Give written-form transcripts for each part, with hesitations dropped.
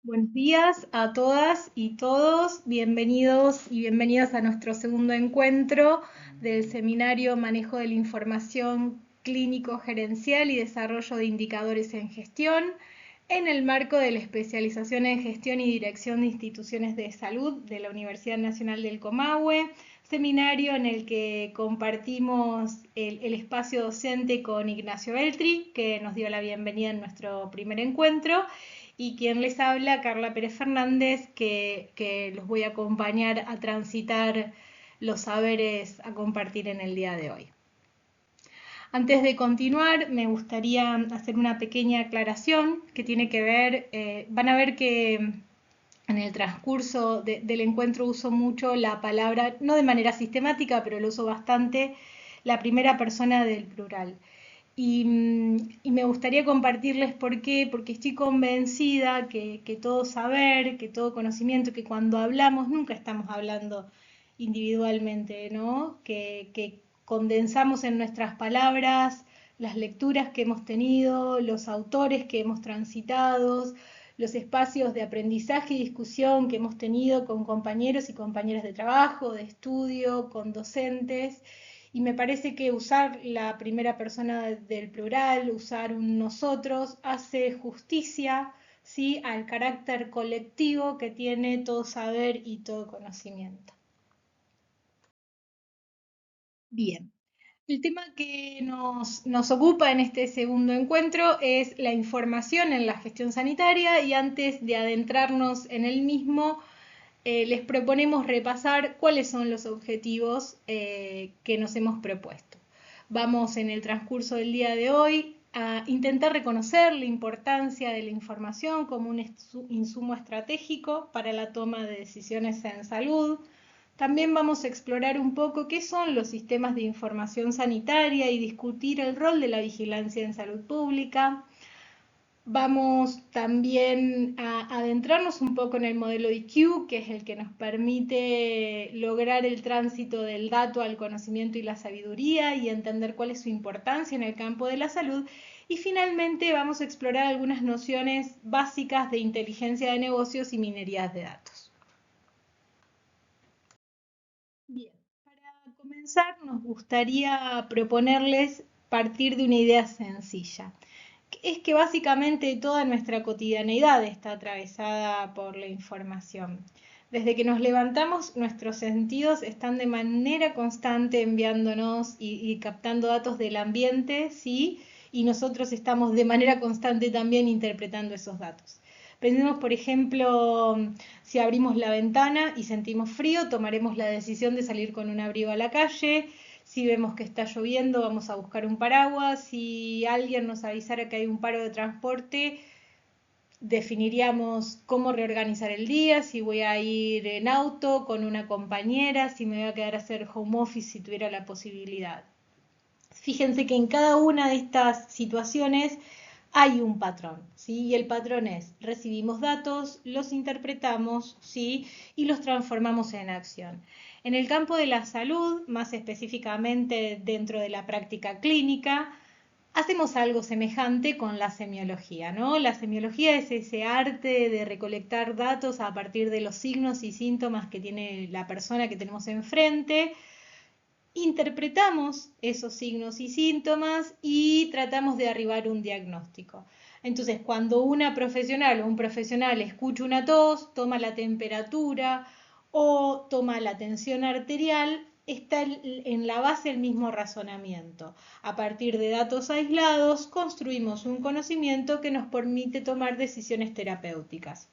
Buenos días a todas y todos, bienvenidos y bienvenidas a nuestro segundo encuentro del seminario Manejo de la Información Clínico Gerencial y Desarrollo de Indicadores en Gestión, en el marco de la especialización en Gestión y Dirección de Instituciones de Salud de la Universidad Nacional del Comahue, seminario en el que compartimos el espacio docente con Ignacio Beltri, que nos dio la bienvenida en nuestro primer encuentro, y quien les habla, Carla Pérez Fernández, que los voy a acompañar a transitar los saberes a compartir en el día de hoy. Antes de continuar, me gustaría hacer una pequeña aclaración que tiene que ver, van a ver que en el transcurso del encuentro uso mucho la palabra, no de manera sistemática, pero lo uso bastante, la primera persona del plural. Y me gustaría compartirles por qué, porque estoy convencida que todo saber, que todo conocimiento, que cuando hablamos nunca estamos hablando individualmente, ¿no? Que condensamos en nuestras palabras las lecturas que hemos tenido, los autores que hemos transitado, los espacios de aprendizaje y discusión que hemos tenido con compañeros y compañeras de trabajo, de estudio, con docentes. Y me parece que usar la primera persona del plural, usar un nosotros, hace justicia, ¿sí?, al carácter colectivo que tiene todo saber y todo conocimiento. Bien, el tema que nos ocupa en este segundo encuentro es la información en la gestión sanitaria, y antes de adentrarnos en el mismo, les proponemos repasar cuáles son los objetivos que nos hemos propuesto. Vamos en el transcurso del día de hoy a intentar reconocer la importancia de la información como un insumo estratégico para la toma de decisiones en salud. También vamos a explorar un poco qué son los sistemas de información sanitaria y discutir el rol de la vigilancia en salud pública. Vamos también a adentrarnos un poco en el modelo IQ, que es el que nos permite lograr el tránsito del dato al conocimiento y la sabiduría y entender cuál es su importancia en el campo de la salud. Y finalmente vamos a explorar algunas nociones básicas de inteligencia de negocios y minería de datos. Bien, para comenzar nos gustaría proponerles partir de una idea sencilla. Es que básicamente toda nuestra cotidianeidad está atravesada por la información. Desde que nos levantamos, nuestros sentidos están de manera constante enviándonos y captando datos del ambiente, ¿sí? Y nosotros estamos de manera constante también interpretando esos datos. Pensemos, por ejemplo, si abrimos la ventana y sentimos frío, tomaremos la decisión de salir con un abrigo a la calle. Si vemos que está lloviendo, vamos a buscar un paraguas. Si alguien nos avisara que hay un paro de transporte, definiríamos cómo reorganizar el día, si voy a ir en auto, con una compañera, si me voy a quedar a hacer home office si tuviera la posibilidad. Fíjense que en cada una de estas situaciones hay un patrón, ¿sí? Y el patrón es, recibimos datos, los interpretamos, ¿sí? Y los transformamos en acción. En el campo de la salud, más específicamente dentro de la práctica clínica, hacemos algo semejante con la semiología, ¿no? La semiología es ese arte de recolectar datos a partir de los signos y síntomas que tiene la persona que tenemos enfrente. Interpretamos esos signos y síntomas y tratamos de arribar un diagnóstico. Entonces, cuando una profesional o un profesional escucha una tos, toma la temperatura o toma la tensión arterial, está en la base el mismo razonamiento. A partir de datos aislados, construimos un conocimiento que nos permite tomar decisiones terapéuticas.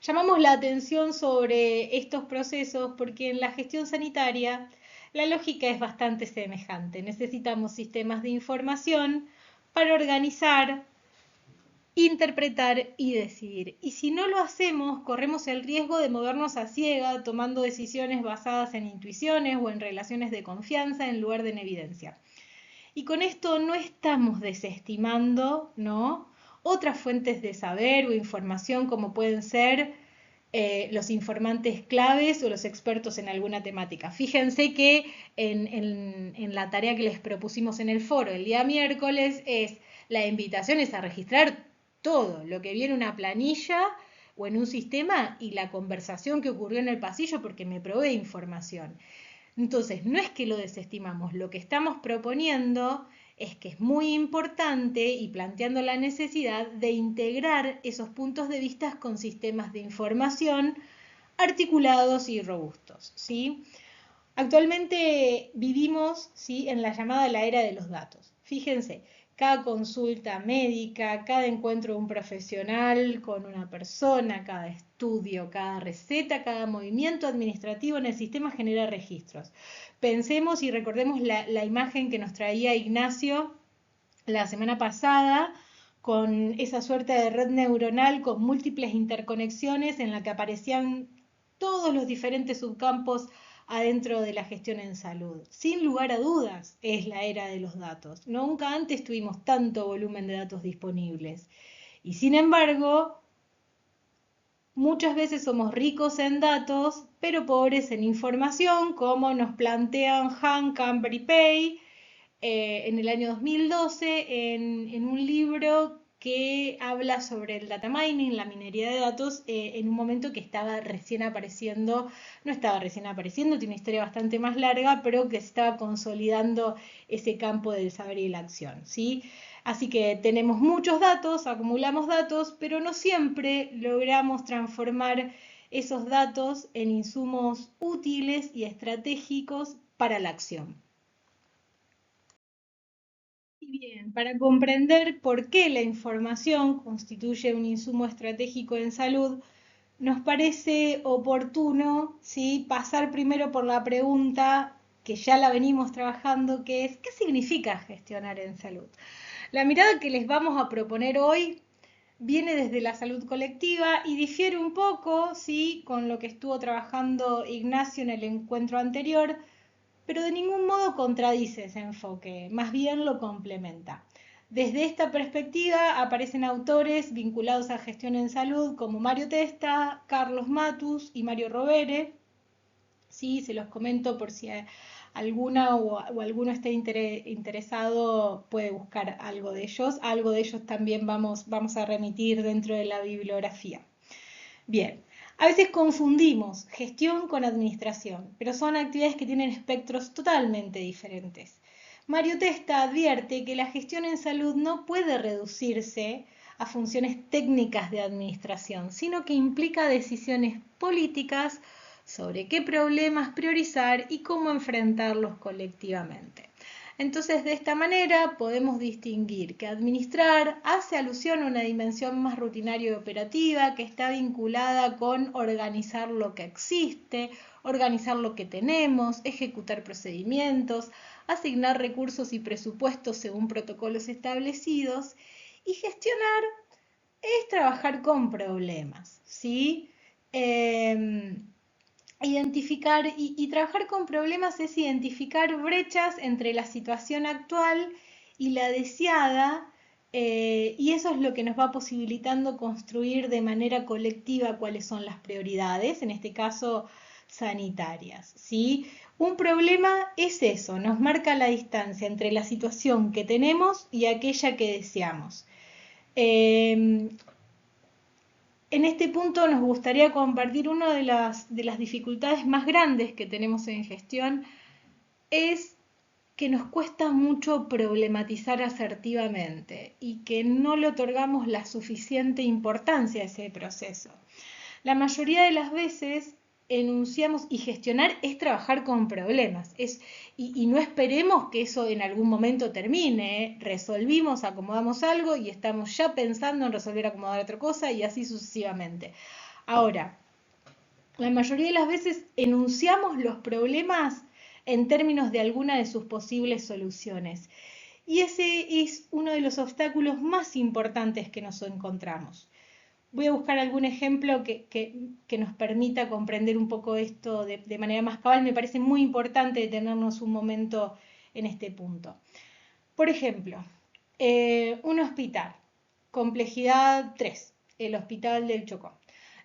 Llamamos la atención sobre estos procesos porque en la gestión sanitaria la lógica es bastante semejante. Necesitamos sistemas de información para organizar, interpretar y decidir. Y si no lo hacemos, corremos el riesgo de movernos a ciega, tomando decisiones basadas en intuiciones o en relaciones de confianza en lugar de en evidencia. Y con esto no estamos desestimando, ¿no?, otras fuentes de saber o información como pueden ser los informantes claves o los expertos en alguna temática. Fíjense que en la tarea que les propusimos en el foro el día miércoles la invitación es a registrar todo, lo que viene en una planilla o en un sistema y la conversación que ocurrió en el pasillo porque me provee información. Entonces, no es que lo desestimamos, lo que estamos proponiendo es que es muy importante y planteando la necesidad de integrar esos puntos de vista con sistemas de información articulados y robustos, ¿sí? Actualmente vivimos, ¿sí?, en la llamada la era de los datos. Fíjense, cada consulta médica, cada encuentro de un profesional con una persona, cada estudio, cada receta, cada movimiento administrativo en el sistema genera registros. Pensemos y recordemos la imagen que nos traía Ignacio la semana pasada con esa suerte de red neuronal con múltiples interconexiones en la que aparecían todos los diferentes subcampos adentro de la gestión en salud. Sin lugar a dudas, es la era de los datos. Nunca antes tuvimos tanto volumen de datos disponibles. Y sin embargo, muchas veces somos ricos en datos, pero pobres en información, como nos plantean Han, Camber y Pei en el año 2012 en un libro que habla sobre el data mining, la minería de datos, en un momento que estaba recién apareciendo, no estaba recién apareciendo, tiene una historia bastante más larga, pero que se estaba consolidando ese campo del saber y la acción, ¿sí? Así que tenemos muchos datos, acumulamos datos, pero no siempre logramos transformar esos datos en insumos útiles y estratégicos para la acción. Bien, para comprender por qué la información constituye un insumo estratégico en salud, nos parece oportuno, ¿sí?, pasar primero por la pregunta que ya la venimos trabajando, que es ¿qué significa gestionar en salud? La mirada que les vamos a proponer hoy viene desde la salud colectiva y difiere un poco, ¿sí?, con lo que estuvo trabajando Ignacio en el encuentro anterior, pero de ningún modo contradice ese enfoque, más bien lo complementa. Desde esta perspectiva aparecen autores vinculados a gestión en salud como Mario Testa, Carlos Matus y Mario Rovere. Sí, se los comento por si alguna o alguno esté interesado, puede buscar algo de ellos. Algo de ellos también vamos a remitir dentro de la bibliografía. Bien, a veces confundimos gestión con administración, pero son actividades que tienen espectros totalmente diferentes. Mario Testa advierte que la gestión en salud no puede reducirse a funciones técnicas de administración, sino que implica decisiones políticas sobre qué problemas priorizar y cómo enfrentarlos colectivamente. Entonces, de esta manera podemos distinguir que administrar hace alusión a una dimensión más rutinaria y operativa que está vinculada con organizar lo que existe, organizar lo que tenemos, ejecutar procedimientos, asignar recursos y presupuestos según protocolos establecidos, y gestionar es trabajar con problemas, ¿sí? Identificar y trabajar con problemas es identificar brechas entre la situación actual y la deseada, y eso es lo que nos va posibilitando construir de manera colectiva cuáles son las prioridades, en este caso sanitarias, ¿sí? Un problema es eso, nos marca la distancia entre la situación que tenemos y aquella que deseamos. En este punto nos gustaría compartir una de las dificultades más grandes que tenemos en gestión es que nos cuesta mucho problematizar asertivamente y que no le otorgamos la suficiente importancia a ese proceso. La mayoría de las veces enunciamos y gestionar es trabajar con problemas y no esperemos que eso en algún momento termine, ¿eh? Resolvimos, acomodamos algo y estamos ya pensando en resolver, acomodar otra cosa y así sucesivamente. Ahora, la mayoría de las veces enunciamos los problemas en términos de alguna de sus posibles soluciones y ese es uno de los obstáculos más importantes que nos encontramos. Voy a buscar algún ejemplo que nos permita comprender un poco esto de manera más cabal. Me parece muy importante detenernos un momento en este punto. Por ejemplo, un hospital, complejidad 3, el Hospital del Chocó.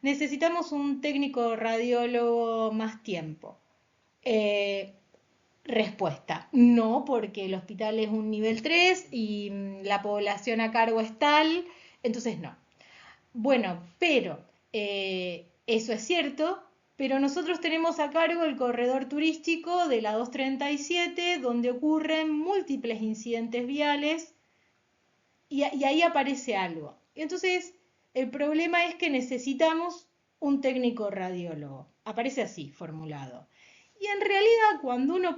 Necesitamos un técnico radiólogo más tiempo. Respuesta, no, porque el hospital es un nivel 3 y la población a cargo es tal, entonces no. Bueno, pero eso es cierto, pero nosotros tenemos a cargo el corredor turístico de la 237, donde ocurren múltiples incidentes viales y ahí aparece algo. Entonces, el problema es que necesitamos un técnico radiólogo. Aparece así, formulado. Y en realidad, cuando uno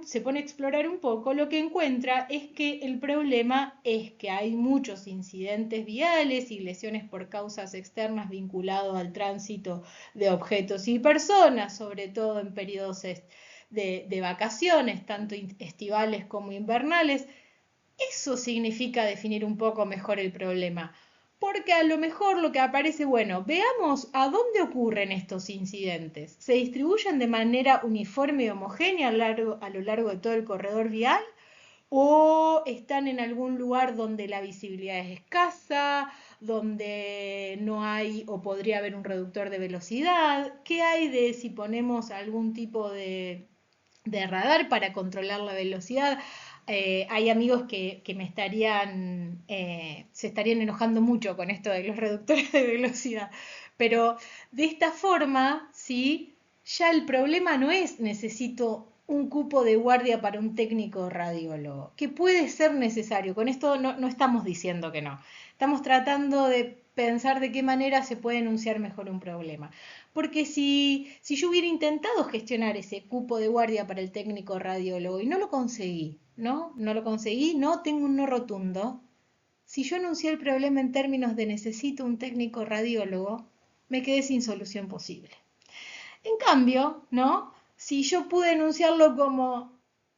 se pone a explorar un poco, lo que encuentra es que el problema es que hay muchos incidentes viales y lesiones por causas externas vinculados al tránsito de objetos y personas, sobre todo en periodos de vacaciones, tanto estivales como invernales. Eso significa definir un poco mejor el problema, porque a lo mejor lo que aparece, bueno, veamos a dónde ocurren estos incidentes. ¿Se distribuyen de manera uniforme y homogénea a lo largo de todo el corredor vial? ¿O están en algún lugar donde la visibilidad es escasa, donde no hay o podría haber un reductor de velocidad? ¿Qué hay de si ponemos algún tipo de radar para controlar la velocidad? Hay amigos que se estarían enojando mucho con esto de los reductores de velocidad, pero de esta forma, ¿sí? Ya el problema no es necesito un cupo de guardia para un técnico radiólogo, que puede ser necesario. Con esto no estamos diciendo que no. Estamos tratando de pensar de qué manera se puede enunciar mejor un problema. Porque si yo hubiera intentado gestionar ese cupo de guardia para el técnico radiólogo y no lo conseguí, ¿no? No lo conseguí, no tengo un no rotundo. Si yo enuncié el problema en términos de necesito un técnico radiólogo, me quedé sin solución posible. En cambio, ¿no? Si yo pude enunciarlo como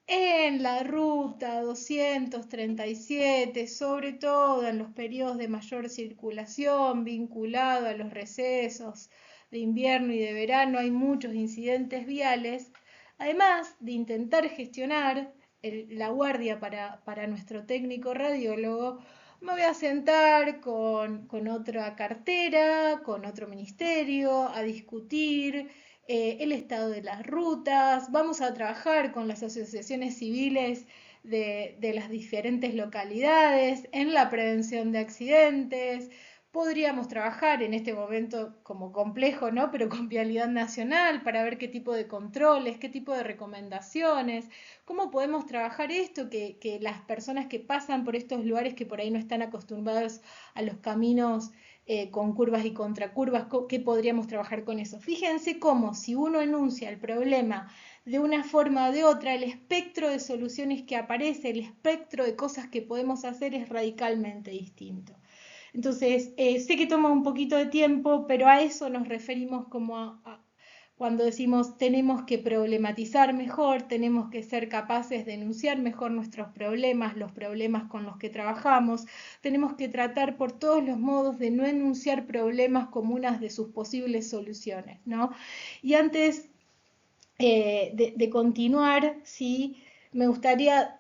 en la ruta 237, sobre todo en los periodos de mayor circulación, vinculado a los recesos de invierno y de verano, hay muchos incidentes viales, además de intentar gestionar la guardia para nuestro técnico radiólogo, me voy a sentar con otra cartera, con otro ministerio, a discutir el estado de las rutas, vamos a trabajar con las asociaciones civiles de las diferentes localidades en la prevención de accidentes. Podríamos trabajar en este momento como complejo, ¿no? Pero con vialidad nacional para ver qué tipo de controles, qué tipo de recomendaciones, cómo podemos trabajar esto, que las personas que pasan por estos lugares que por ahí no están acostumbrados a los caminos con curvas y contracurvas, ¿qué podríamos trabajar con eso? Fíjense cómo si uno enuncia el problema de una forma o de otra, el espectro de soluciones que aparece, el espectro de cosas que podemos hacer es radicalmente distinto. Entonces, sé que toma un poquito de tiempo, pero a eso nos referimos como cuando decimos tenemos que problematizar mejor, tenemos que ser capaces de enunciar mejor nuestros problemas, los problemas con los que trabajamos, tenemos que tratar por todos los modos de no enunciar problemas como una de sus posibles soluciones, ¿no? Y antes de continuar, sí, me gustaría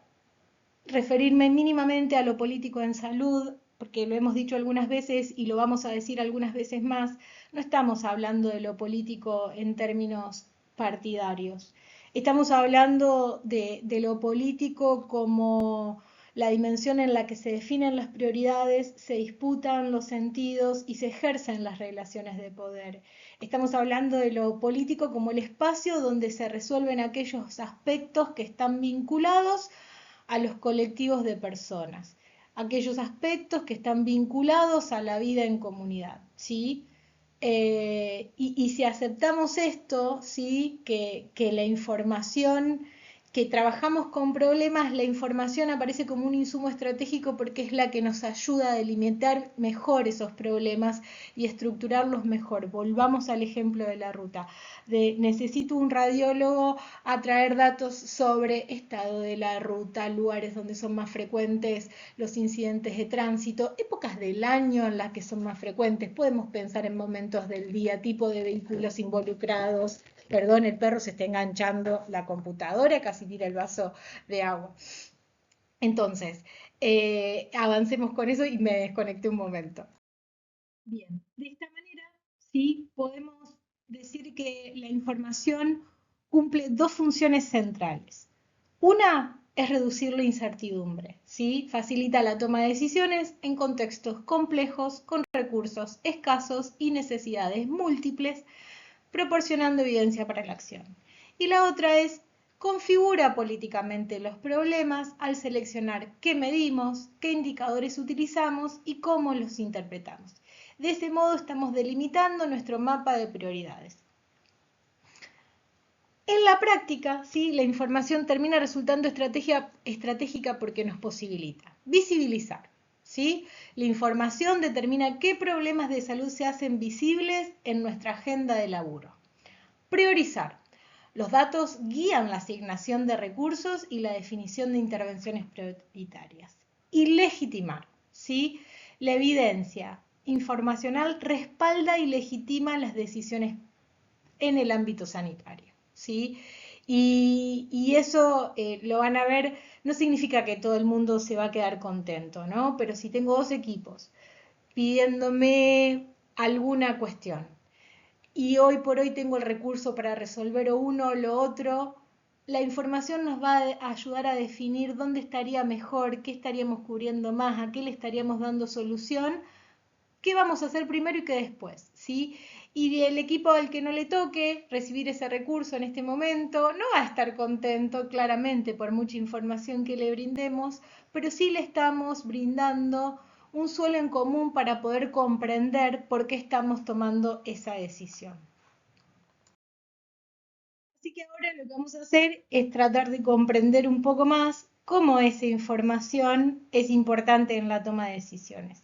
referirme mínimamente a lo político en salud, porque lo hemos dicho algunas veces y lo vamos a decir algunas veces más, no estamos hablando de lo político en términos partidarios. Estamos hablando de lo político como la dimensión en la que se definen las prioridades, se disputan los sentidos y se ejercen las relaciones de poder. Estamos hablando de lo político como el espacio donde se resuelven aquellos aspectos que están vinculados a los colectivos de personas, aquellos aspectos que están vinculados a la vida en comunidad, ¿sí? Y si aceptamos esto, ¿sí? Que la información, que trabajamos con problemas, la información aparece como un insumo estratégico porque es la que nos ayuda a delimitar mejor esos problemas y estructurarlos mejor. Volvamos al ejemplo de la ruta. Necesito un radiólogo a traer datos sobre estado de la ruta, lugares donde son más frecuentes los incidentes de tránsito, épocas del año en las que son más frecuentes. Podemos pensar en momentos del día, tipo de vehículos involucrados. Perdón, el perro se está enganchando la computadora, casi tira el vaso de agua. Entonces, avancemos con eso y me desconecté un momento. Bien, de esta manera sí podemos decir que la información cumple dos funciones centrales. Una es reducir la incertidumbre, ¿sí? Facilita la toma de decisiones en contextos complejos, con recursos escasos y necesidades múltiples, proporcionando evidencia para la acción. Y la otra es configura políticamente los problemas al seleccionar qué medimos, qué indicadores utilizamos y cómo los interpretamos. De ese modo estamos delimitando nuestro mapa de prioridades. En la práctica, ¿sí? La información termina resultando estratégica porque nos posibilita visibilizar, ¿sí? La información determina qué problemas de salud se hacen visibles en nuestra agenda de laburo. Priorizar. Los datos guían la asignación de recursos y la definición de intervenciones prioritarias. Y legitimar, ¿sí? La evidencia informacional respalda y legitima las decisiones en el ámbito sanitario, ¿sí? Y eso lo van a ver, no significa que todo el mundo se va a quedar contento, ¿no? Pero si tengo dos equipos pidiéndome alguna cuestión y hoy por hoy tengo el recurso para resolver uno o lo otro, la información nos va a ayudar a definir dónde estaría mejor, qué estaríamos cubriendo más, a qué le estaríamos dando solución, qué vamos a hacer primero y qué después, ¿sí? Y el equipo al que no le toque recibir ese recurso en este momento no va a estar contento claramente por mucha información que le brindemos, pero sí le estamos brindando un suelo en común para poder comprender por qué estamos tomando esa decisión. Así que ahora lo que vamos a hacer es tratar de comprender un poco más cómo esa información es importante en la toma de decisiones.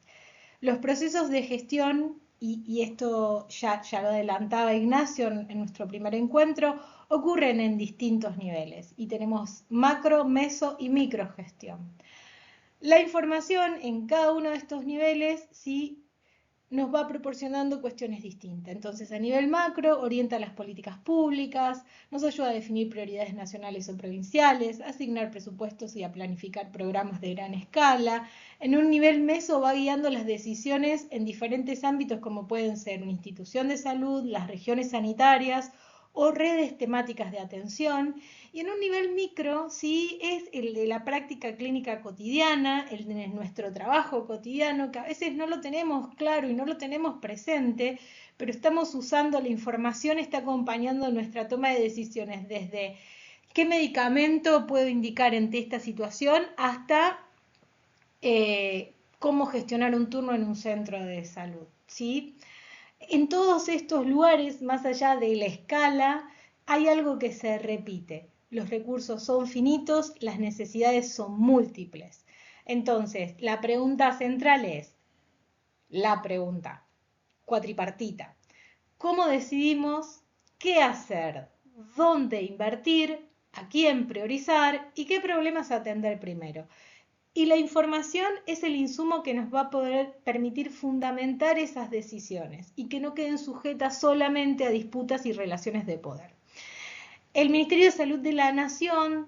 Los procesos de gestión, y esto ya lo adelantaba Ignacio en nuestro primer encuentro, ocurren en distintos niveles y tenemos macro, meso y microgestión. La información en cada uno de estos niveles sí nos va proporcionando cuestiones distintas. Entonces, a nivel macro, orienta las políticas públicas, nos ayuda a definir prioridades nacionales o provinciales, a asignar presupuestos y a planificar programas de gran escala. En un nivel meso va guiando las decisiones en diferentes ámbitos como pueden ser una institución de salud, las regiones sanitarias o redes temáticas de atención. Y en un nivel micro, sí, es el de la práctica clínica cotidiana, el de nuestro trabajo cotidiano, que a veces no lo tenemos claro y no lo tenemos presente, pero estamos usando la información, está acompañando nuestra toma de decisiones desde qué medicamento puedo indicar ante esta situación hasta cómo gestionar un turno en un centro de salud, ¿sí? En todos estos lugares, más allá de la escala, hay algo que se repite. Los recursos son finitos, las necesidades son múltiples. Entonces, la pregunta central es, la pregunta cuatripartita. ¿Cómo decidimos qué hacer, dónde invertir, a quién priorizar y qué problemas atender primero? Y la información es el insumo que nos va a poder permitir fundamentar esas decisiones y que no queden sujetas solamente a disputas y relaciones de poder. El Ministerio de Salud de la Nación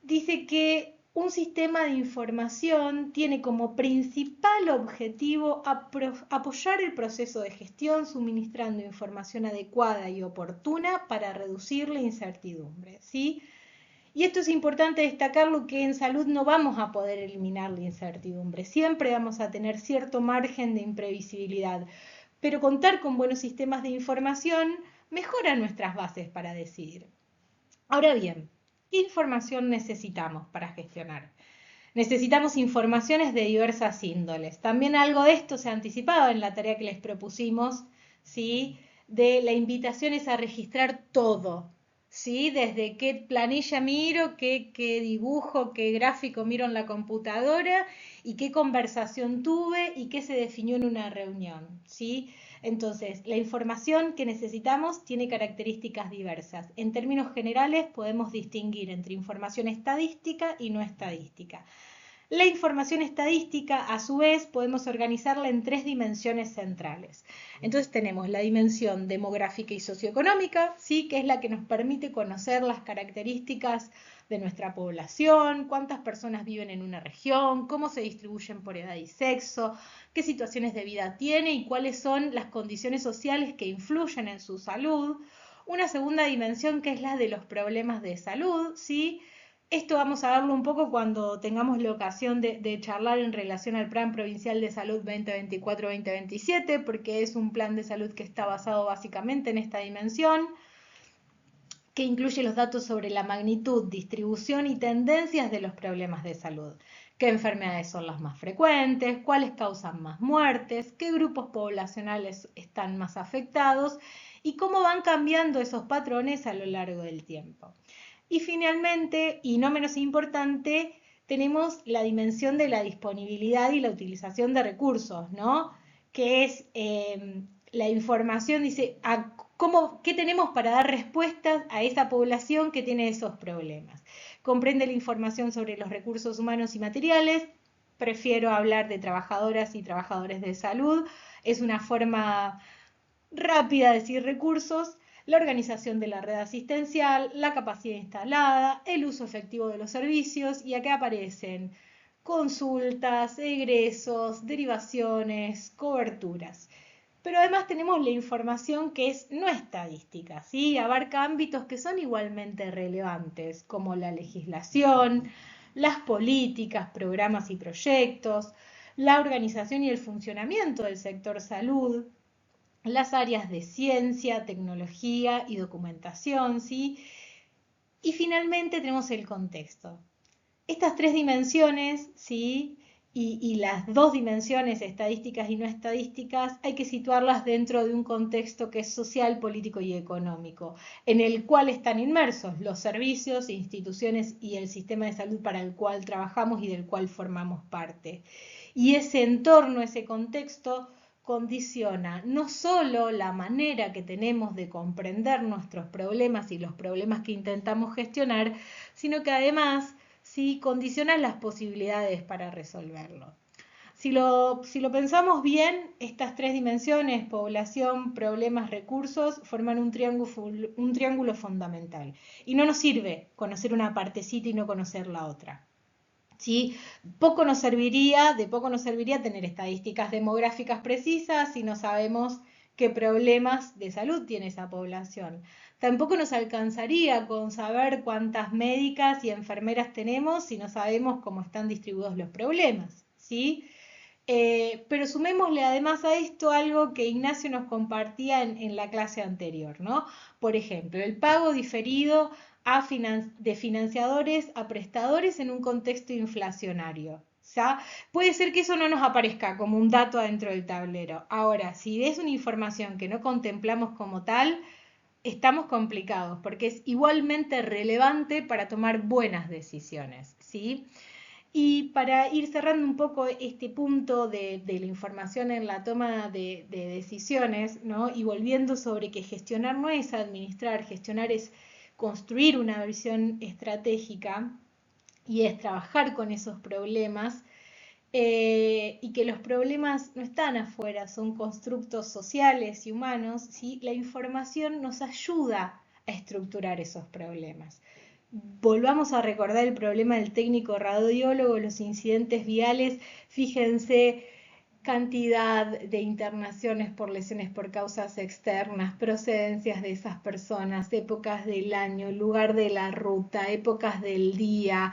dice que un sistema de información tiene como principal objetivo apoyar el proceso de gestión suministrando información adecuada y oportuna para reducir la incertidumbre, ¿sí? Y esto es importante destacarlo, que en salud no vamos a poder eliminar la incertidumbre, siempre vamos a tener cierto margen de imprevisibilidad, pero contar con buenos sistemas de información mejora nuestras bases para decidir. Ahora bien, ¿qué información necesitamos para gestionar? Necesitamos informaciones de diversas índoles. También algo de esto se anticipaba en la tarea que les propusimos, ¿sí? De la invitación es a registrar todo, ¿sí? Desde qué planilla miro, qué dibujo, qué gráfico miro en la computadora y qué conversación tuve y qué se definió en una reunión, ¿sí? Entonces, la información que necesitamos tiene características diversas. En términos generales, podemos distinguir entre información estadística y no estadística. La información estadística, a su vez, podemos organizarla en tres dimensiones centrales. Entonces tenemos la dimensión demográfica y socioeconómica, ¿sí? Que es la que nos permite conocer las características de nuestra población, cuántas personas viven en una región, cómo se distribuyen por edad y sexo, qué situaciones de vida tiene y cuáles son las condiciones sociales que influyen en su salud. Una segunda dimensión que es la de los problemas de salud, ¿sí? Esto vamos a verlo un poco cuando tengamos la ocasión de charlar en relación al Plan Provincial de Salud 2024-2027, porque es un plan de salud que está basado básicamente en esta dimensión, que incluye los datos sobre la magnitud, distribución y tendencias de los problemas de salud. ¿Qué enfermedades son las más frecuentes? ¿Cuáles causan más muertes? ¿Qué grupos poblacionales están más afectados? Y cómo van cambiando esos patrones a lo largo del tiempo. Y finalmente, y no menos importante, tenemos la dimensión de la disponibilidad y la utilización de recursos, ¿no? Que es la información, dice, ¿qué tenemos para dar respuestas a esa población que tiene esos problemas? Comprende la información sobre los recursos humanos y materiales. Prefiero hablar de trabajadoras y trabajadores de salud. Es una forma rápida de decir recursos. La organización de la red asistencial, la capacidad instalada, el uso efectivo de los servicios, y acá aparecen consultas, egresos, derivaciones, coberturas. Pero además tenemos la información que es no estadística, ¿sí? Abarca ámbitos que son igualmente relevantes, como la legislación, las políticas, programas y proyectos, la organización y el funcionamiento del sector salud, las áreas de ciencia, tecnología y documentación, ¿sí? Y finalmente tenemos el contexto. Estas tres dimensiones, ¿sí? Y las dos dimensiones, estadísticas y no estadísticas, hay que situarlas dentro de un contexto que es social, político y económico, en el cual están inmersos los servicios, instituciones y el sistema de salud para el cual trabajamos y del cual formamos parte. Y ese entorno, ese contexto, condiciona no solo la manera que tenemos de comprender nuestros problemas y los problemas que intentamos gestionar, sino que además ¿sí? Condiciona las posibilidades para resolverlo. Si lo pensamos bien, estas tres dimensiones, población, problemas, recursos, forman un triángulo fundamental. Y no nos sirve conocer una partecita y no conocer la otra. ¿Sí? De poco nos serviría tener estadísticas demográficas precisas si no sabemos qué problemas de salud tiene esa población. Tampoco nos alcanzaría con saber cuántas médicas y enfermeras tenemos si no sabemos cómo están distribuidos los problemas, ¿sí? Pero sumémosle además a esto algo que Ignacio nos compartía en la clase anterior, ¿no? Por ejemplo, el pago diferido de financiadores a prestadores en un contexto inflacionario. O sea, puede ser que eso no nos aparezca como un dato adentro del tablero. Ahora, si es una información que no contemplamos como tal, estamos complicados porque es igualmente relevante para tomar buenas decisiones, ¿sí? Y para ir cerrando un poco este punto de la información en la toma de decisiones, ¿no? Y volviendo sobre que gestionar no es administrar, gestionar es construir una visión estratégica y es trabajar con esos problemas, y que los problemas no están afuera, son constructos sociales y humanos, ¿sí? La información nos ayuda a estructurar esos problemas. Volvamos a recordar el problema del técnico radiólogo, los incidentes viales, fíjense, cantidad de internaciones por lesiones por causas externas, procedencias de esas personas, épocas del año, lugar de la ruta, épocas del día,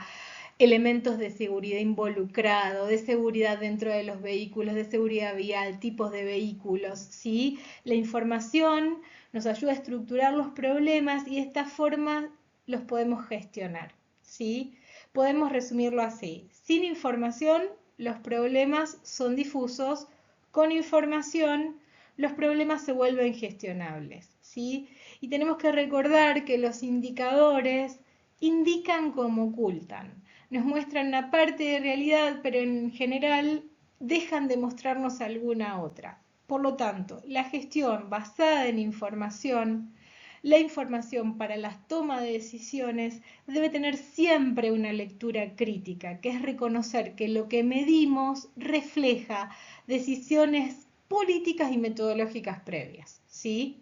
elementos de seguridad involucrado, de seguridad dentro de los vehículos, de seguridad vial, tipos de vehículos, ¿sí? La información nos ayuda a estructurar los problemas y de esta forma los podemos gestionar, ¿sí? Podemos resumirlo así. Sin información, los problemas son difusos. Con información, los problemas se vuelven gestionables, ¿sí? Y tenemos que recordar que los indicadores indican como ocultan. Nos muestran una parte de realidad, pero en general dejan de mostrarnos alguna otra. Por lo tanto, la gestión basada en información, la información para la toma de decisiones debe tener siempre una lectura crítica, que es reconocer que lo que medimos refleja decisiones políticas y metodológicas previas, ¿sí?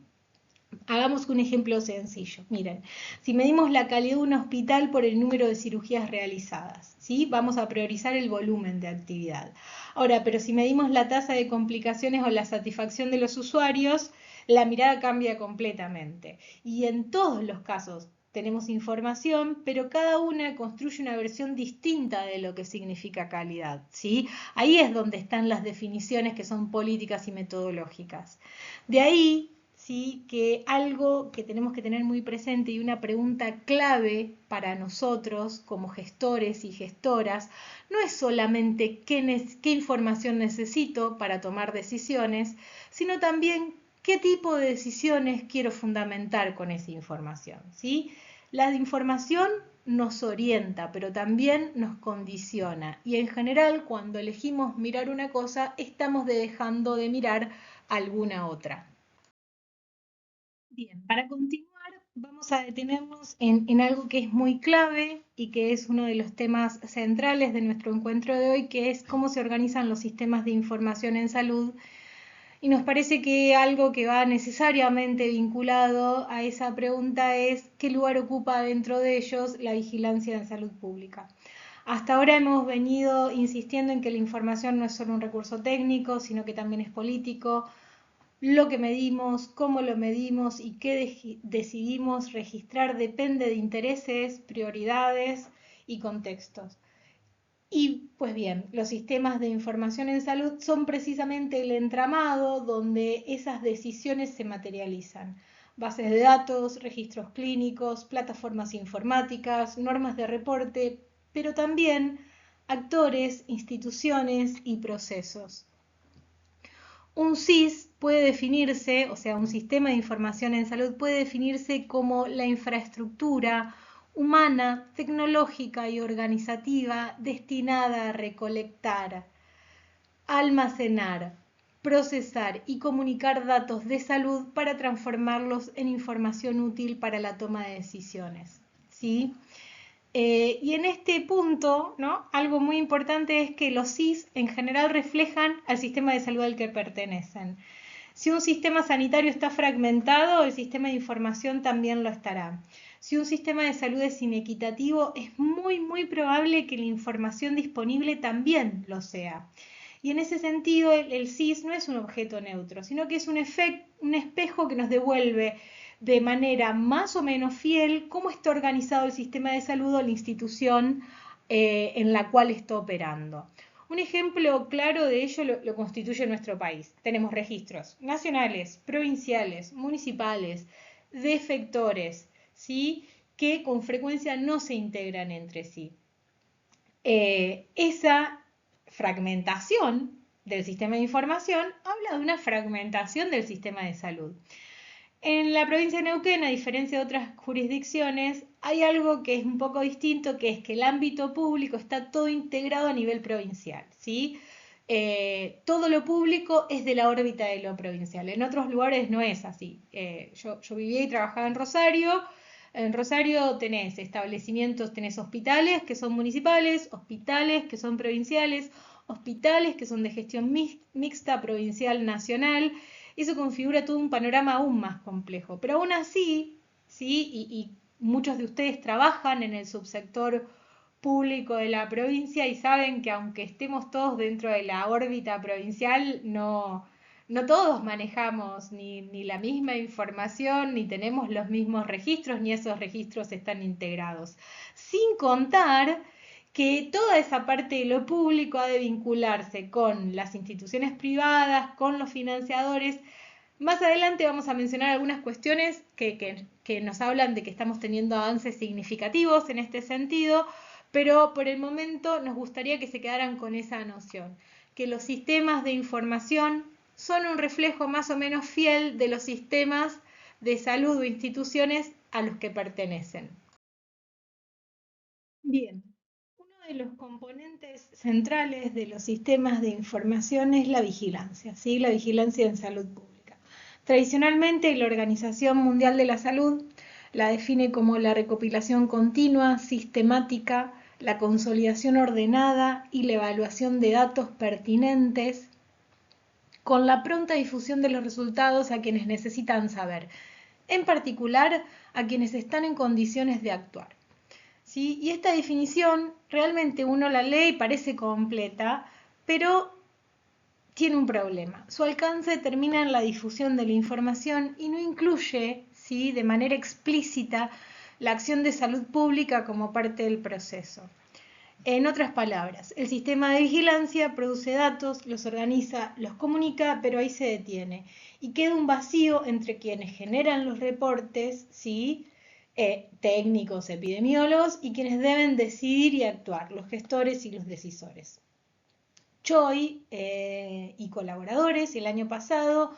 Hagamos un ejemplo sencillo. Miren, si medimos la calidad de un hospital por el número de cirugías realizadas, ¿sí? Vamos a priorizar el volumen de actividad. Ahora, pero si medimos la tasa de complicaciones o la satisfacción de los usuarios, la mirada cambia completamente. Y en todos los casos, tenemos información, pero cada una construye una versión distinta de lo que significa calidad, ¿sí? Ahí es donde están las definiciones que son políticas y metodológicas. De ahí, ¿sí?, que algo que tenemos que tener muy presente y una pregunta clave para nosotros como gestores y gestoras no es solamente qué información necesito para tomar decisiones, sino también qué tipo de decisiones quiero fundamentar con esa información, ¿sí? La información nos orienta, pero también nos condiciona. Y en general, cuando elegimos mirar una cosa, estamos dejando de mirar alguna otra. Bien, para continuar, vamos a detenernos en algo que es muy clave y que es uno de los temas centrales de nuestro encuentro de hoy, que es cómo se organizan los sistemas de información en salud. Y nos parece que algo que va necesariamente vinculado a esa pregunta es qué lugar ocupa dentro de ellos la vigilancia en salud pública. Hasta ahora hemos venido insistiendo en que la información no es solo un recurso técnico, sino que también es político. Lo que medimos, cómo lo medimos y qué decidimos registrar depende de intereses, prioridades y contextos. Y pues bien, los sistemas de información en salud son precisamente el entramado donde esas decisiones se materializan. Bases de datos, registros clínicos, plataformas informáticas, normas de reporte, pero también actores, instituciones y procesos. Un SIS puede definirse, o sea, un sistema de información en salud puede definirse como la infraestructura humana, tecnológica y organizativa destinada a recolectar, almacenar, procesar y comunicar datos de salud para transformarlos en información útil para la toma de decisiones, ¿sí? Y en este punto, ¿no?, algo muy importante es que los SIS en general reflejan al sistema de salud al que pertenecen. Si un sistema sanitario está fragmentado, el sistema de información también lo estará. Si un sistema de salud es inequitativo, es muy probable que la información disponible también lo sea. Y en ese sentido, el SIS no es un objeto neutro, sino que es un espejo que nos devuelve de manera más o menos fiel cómo está organizado el sistema de salud o la institución en la cual está operando. Un ejemplo claro de ello lo constituye nuestro país. Tenemos registros nacionales, provinciales, municipales, de efectores, ¿sí?, que con frecuencia no se integran entre sí. Esa fragmentación del sistema de información habla de una fragmentación del sistema de salud. En la provincia de Neuquén, a diferencia de otras jurisdicciones, hay algo que es un poco distinto, que es que el ámbito público está todo integrado a nivel provincial, ¿sí? Todo lo público es de la órbita de lo provincial. En otros lugares no es así. Yo vivía y trabajaba en Rosario. En Rosario tenés establecimientos, tenés hospitales que son municipales, hospitales que son provinciales, hospitales que son de gestión mixta provincial nacional. Eso configura todo un panorama aún más complejo. Pero aún así, ¿sí?, y muchos de ustedes trabajan en el subsector público de la provincia y saben que aunque estemos todos dentro de la órbita provincial, no todos manejamos ni la misma información, ni tenemos los mismos registros, ni esos registros están integrados. Sin contar que toda esa parte de lo público ha de vincularse con las instituciones privadas, con los financiadores. Más adelante vamos a mencionar algunas cuestiones que nos hablan de que estamos teniendo avances significativos en este sentido, pero por el momento nos gustaría que se quedaran con esa noción, que los sistemas de información son un reflejo más o menos fiel de los sistemas de salud o instituciones a los que pertenecen. Bien, uno de los componentes centrales de los sistemas de información es la vigilancia, ¿sí?, la vigilancia en salud pública. Tradicionalmente, la Organización Mundial de la Salud la define como la recopilación continua, sistemática, la consolidación ordenada y la evaluación de datos pertinentes con la pronta difusión de los resultados a quienes necesitan saber, en particular a quienes están en condiciones de actuar, ¿sí? Y esta definición realmente uno la lee y parece completa, pero tiene un problema. Su alcance termina en la difusión de la información y no incluye, ¿sí?, de manera explícita la acción de salud pública como parte del proceso. En otras palabras, el sistema de vigilancia produce datos, los organiza, los comunica, pero ahí se detiene. Y queda un vacío entre quienes generan los reportes, ¿sí? Técnicos, epidemiólogos, y quienes deben decidir y actuar, los gestores y los decisores. Choi y colaboradores el año pasado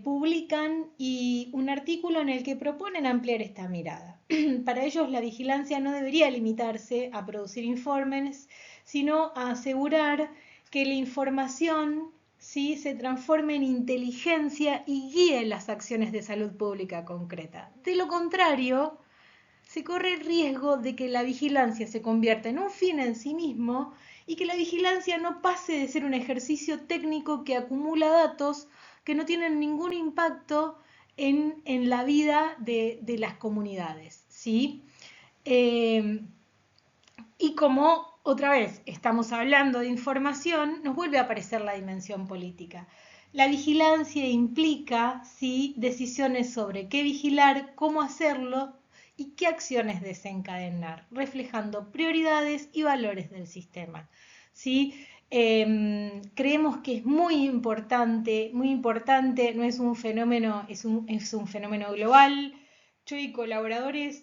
publican un artículo en el que proponen ampliar esta mirada. Para ellos la vigilancia no debería limitarse a producir informes, sino a asegurar que la información, ¿sí?, se transforme en inteligencia y guíe las acciones de salud pública concreta. De lo contrario, se corre el riesgo de que la vigilancia se convierta en un fin en sí mismo y que la vigilancia no pase de ser un ejercicio técnico que acumula datos que no tienen ningún impacto en la vida de las comunidades, ¿sí? Y como otra vez estamos hablando de información, nos vuelve a aparecer la dimensión política. La vigilancia implica, ¿sí?, decisiones sobre qué vigilar, cómo hacerlo y qué acciones desencadenar, reflejando prioridades y valores del sistema, ¿sí? Creemos que es muy importante, no es un fenómeno, es un fenómeno global. Yo y colaboradores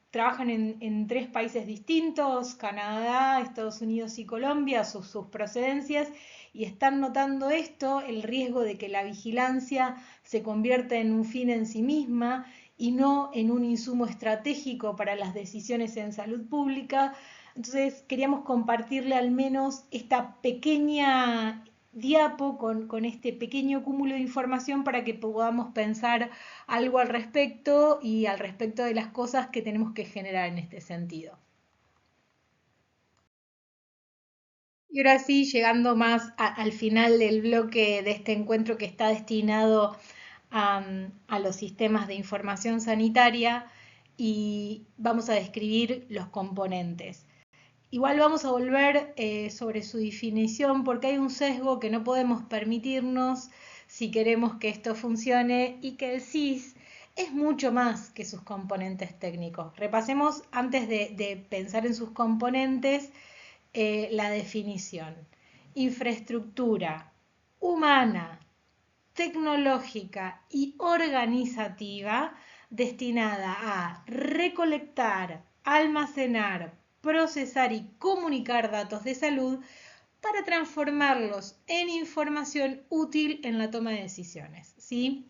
trabajan en 3 países distintos, Canadá, Estados Unidos y Colombia, sus procedencias, y están notando esto, el riesgo de que la vigilancia se convierta en un fin en sí misma y no en un insumo estratégico para las decisiones en salud pública. Entonces queríamos compartirle al menos esta pequeña diapo con este pequeño cúmulo de información para que podamos pensar algo al respecto y al respecto de las cosas que tenemos que generar en este sentido. Y ahora sí, llegando más al final del bloque de este encuentro que está destinado a los sistemas de información sanitaria, y vamos a describir los componentes. Igual vamos a volver sobre su definición porque hay un sesgo que no podemos permitirnos si queremos que esto funcione, y que el SIS es mucho más que sus componentes técnicos. Repasemos antes de pensar en sus componentes la definición. Infraestructura humana, tecnológica y organizativa destinada a recolectar, almacenar, procesar y comunicar datos de salud para transformarlos en información útil en la toma de decisiones, ¿sí?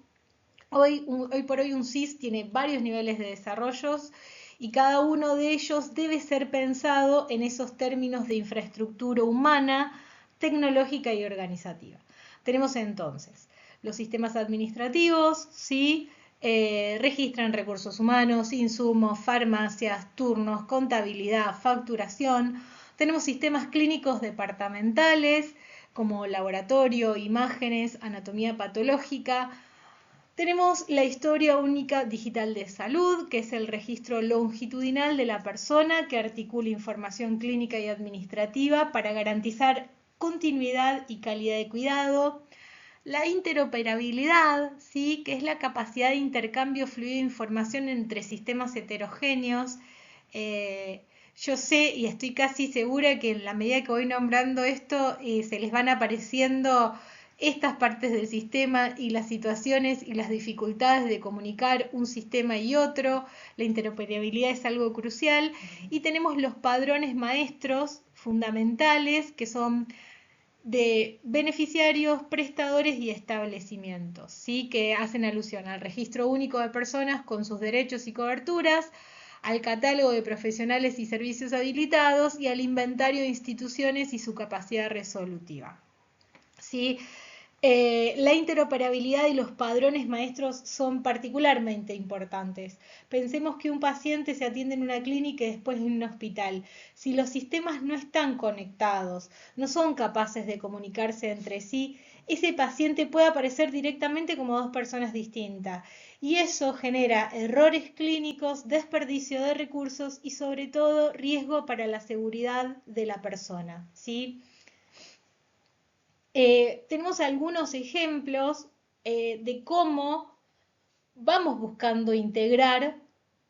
Hoy por hoy un SIS tiene varios niveles de desarrollos y cada uno de ellos debe ser pensado en esos términos de infraestructura humana, tecnológica y organizativa. Tenemos entonces los sistemas administrativos, ¿sí? Registran recursos humanos, insumos, farmacias, turnos, contabilidad, facturación. Tenemos sistemas clínicos departamentales como laboratorio, imágenes, anatomía patológica. Tenemos la historia única digital de salud, que es el registro longitudinal de la persona que articula información clínica y administrativa para garantizar continuidad y calidad de cuidado. La interoperabilidad, ¿sí?, que es la capacidad de intercambio fluido de información entre sistemas heterogéneos. Yo sé y estoy casi segura que en la medida que voy nombrando esto, se les van apareciendo estas partes del sistema y las situaciones y las dificultades de comunicar un sistema y otro. La interoperabilidad es algo crucial. Y tenemos los padrones maestros fundamentales, que son de beneficiarios, prestadores y establecimientos, ¿sí?, que hacen alusión al registro único de personas con sus derechos y coberturas, al catálogo de profesionales y servicios habilitados y al inventario de instituciones y su capacidad resolutiva, ¿sí? La interoperabilidad y los padrones maestros son particularmente importantes. Pensemos que un paciente se atiende en una clínica y después en un hospital. Si los sistemas no están conectados, no son capaces de comunicarse entre sí, ese paciente puede aparecer directamente como 2 personas distintas. Y eso genera errores clínicos, desperdicio de recursos y sobre todo riesgo para la seguridad de la persona, ¿sí? Tenemos algunos ejemplos de cómo vamos buscando integrar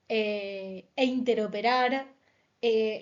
e interoperar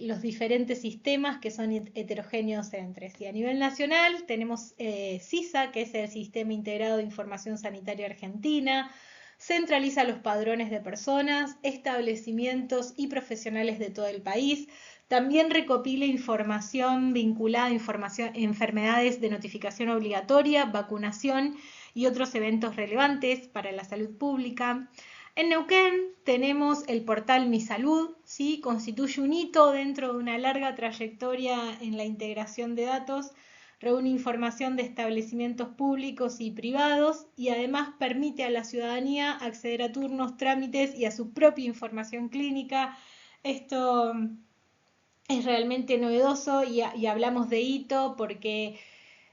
los diferentes sistemas que son heterogéneos entre sí. A nivel nacional tenemos SISA, que es el Sistema Integrado de Información Sanitaria Argentina, centraliza los padrones de personas, establecimientos y profesionales de todo el país. También recopila información vinculada a enfermedades de notificación obligatoria, vacunación y otros eventos relevantes para la salud pública. En Neuquén tenemos el portal Mi Salud, ¿sí? Constituye un hito dentro de una larga trayectoria en la integración de datos, reúne información de establecimientos públicos y privados y además permite a la ciudadanía acceder a turnos, trámites y a su propia información clínica. Esto es realmente novedoso y hablamos de hito porque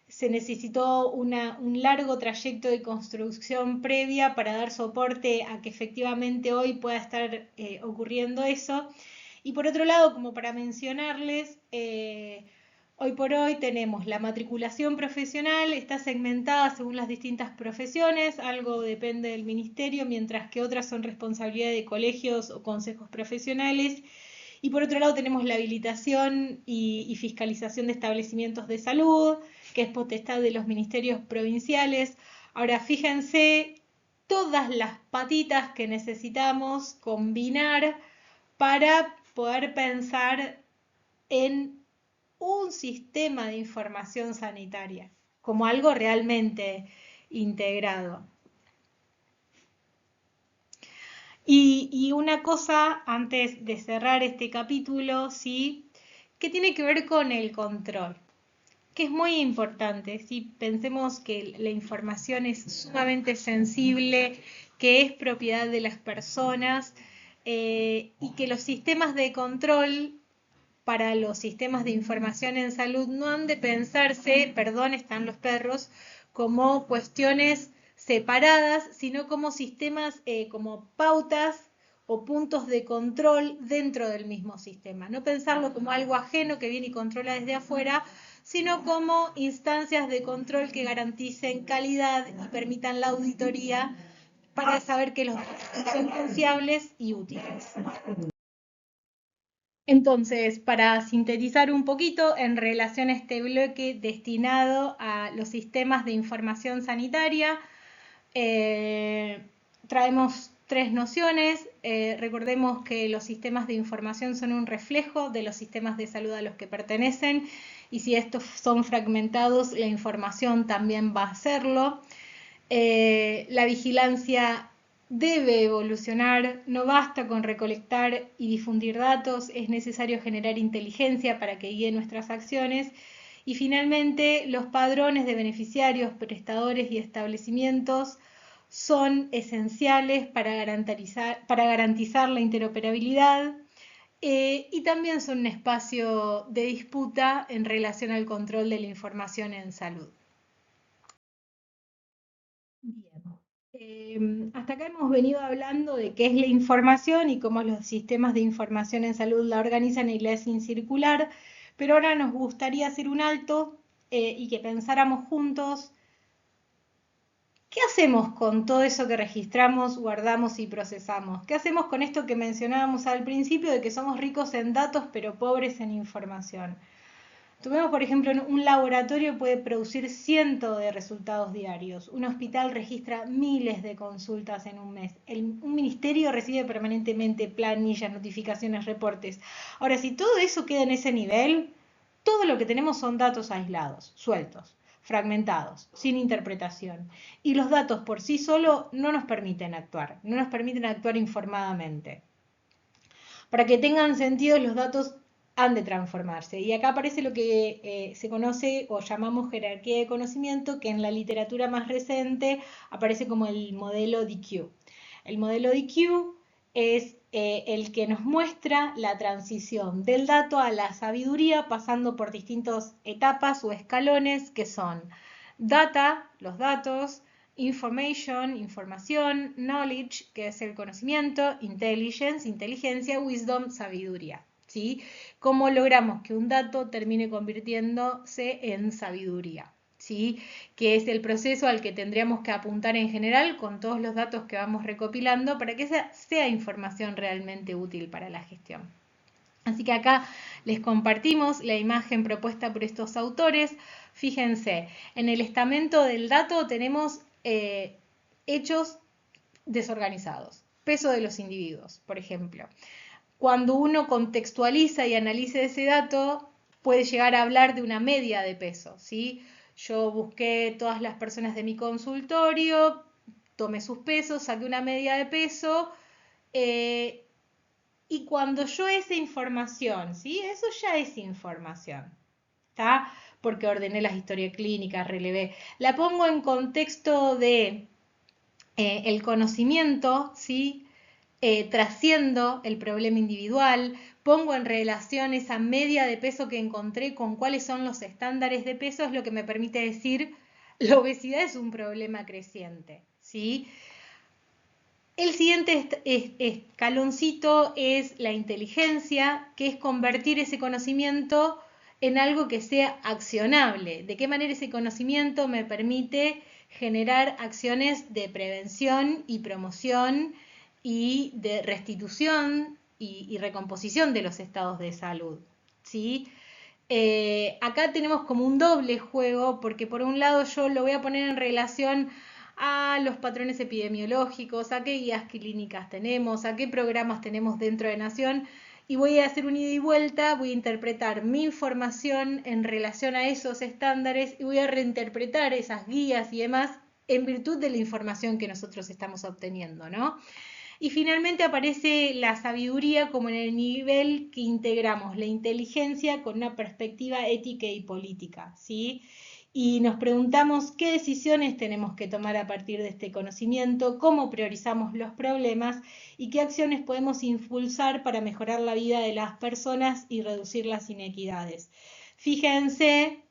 se necesitó un largo trayecto de construcción previa para dar soporte a que efectivamente hoy pueda estar ocurriendo eso. Y por otro lado, como para mencionarles, hoy por hoy tenemos la matriculación profesional, está segmentada según las distintas profesiones, algo depende del ministerio, mientras que otras son responsabilidad de colegios o consejos profesionales. Y por otro lado tenemos la habilitación y fiscalización de establecimientos de salud, que es potestad de los ministerios provinciales. Ahora, fíjense todas las patitas que necesitamos combinar para poder pensar en un sistema de información sanitaria como algo realmente integrado. Y una cosa antes de cerrar este capítulo, ¿sí? Que tiene que ver con el control, que es muy importante. ¿Sí? Pensemos que la información es sumamente sensible, que es propiedad de las personas y que los sistemas de control para los sistemas de información en salud no han de pensarse, perdón, están los perros, como cuestiones separadas, sino como sistemas, como pautas o puntos de control dentro del mismo sistema. No pensarlo como algo ajeno que viene y controla desde afuera, sino como instancias de control que garanticen calidad y permitan la auditoría para saber que los datos son confiables y útiles. Entonces, para sintetizar un poquito en relación a este bloque destinado a los sistemas de información sanitaria, traemos tres nociones. Recordemos que los sistemas de información son un reflejo de los sistemas de salud a los que pertenecen y si estos son fragmentados, la información también va a serlo. La vigilancia debe evolucionar, no basta con recolectar y difundir datos, es necesario generar inteligencia para que guíe nuestras acciones. Y finalmente, los padrones de beneficiarios, prestadores y establecimientos son esenciales para garantizar la interoperabilidad y también son un espacio de disputa en relación al control de la información en salud. Bien. Hasta acá hemos venido hablando de qué es la información y cómo los sistemas de información en salud la organizan y la hacen circular, pero ahora nos gustaría hacer un alto y que pensáramos juntos qué hacemos con todo eso que registramos, guardamos y procesamos. ¿Qué hacemos con esto que mencionábamos al principio de que somos ricos en datos pero pobres en información? Tomemos, por ejemplo, un laboratorio puede producir cientos de resultados diarios. Un hospital registra miles de consultas en un mes. Un ministerio recibe permanentemente planillas, notificaciones, reportes. Ahora, si todo eso queda en ese nivel, todo lo que tenemos son datos aislados, sueltos, fragmentados, sin interpretación. Y los datos por sí solos no nos permiten actuar, no nos permiten actuar informadamente. Para que tengan sentido, los datos han de transformarse. Y acá aparece lo que se conoce o llamamos jerarquía de conocimiento, que en la literatura más reciente aparece como el modelo DQ. El modelo DQ es el que nos muestra la transición del dato a la sabiduría pasando por distintas etapas o escalones que son data, los datos, information, información, knowledge, que es el conocimiento, intelligence, inteligencia, wisdom, sabiduría. ¿Sí? ¿Cómo logramos que un dato termine convirtiéndose en sabiduría? ¿sí? Que es el proceso al que tendríamos que apuntar en general con todos los datos que vamos recopilando para que sea información realmente útil para la gestión. Así que acá les compartimos la imagen propuesta por estos autores. Fíjense, en el estamento del dato tenemos hechos desorganizados, peso de los individuos, por ejemplo. Cuando uno contextualiza y analiza ese dato, puede llegar a hablar de una media de peso, ¿sí? Yo busqué todas las personas de mi consultorio, tomé sus pesos, saqué una media de peso, y cuando yo esa información, ¿sí? Eso ya es información, ¿está? Porque ordené las historias clínicas, relevé. La pongo en contexto de el conocimiento, ¿sí? Trasciendo el problema individual, pongo en relación esa media de peso que encontré con cuáles son los estándares de peso, es lo que me permite decir la obesidad es un problema creciente, ¿sí? El siguiente escaloncito es la inteligencia, que es convertir ese conocimiento en algo que sea accionable. ¿De qué manera ese conocimiento me permite generar acciones de prevención y promoción y de restitución y recomposición de los estados de salud? ¿Sí? Acá tenemos como un doble juego, porque por un lado yo lo voy a poner en relación a los patrones epidemiológicos, a qué guías clínicas tenemos, a qué programas tenemos dentro de Nación, y voy a hacer un ida y vuelta, voy a interpretar mi información en relación a esos estándares y voy a reinterpretar esas guías y demás en virtud de la información que nosotros estamos obteniendo, ¿no? Y finalmente aparece la sabiduría como en el nivel que integramos la inteligencia con una perspectiva ética y política, ¿sí? Y nos preguntamos qué decisiones tenemos que tomar a partir de este conocimiento, cómo priorizamos los problemas y qué acciones podemos impulsar para mejorar la vida de las personas y reducir las inequidades. Fíjense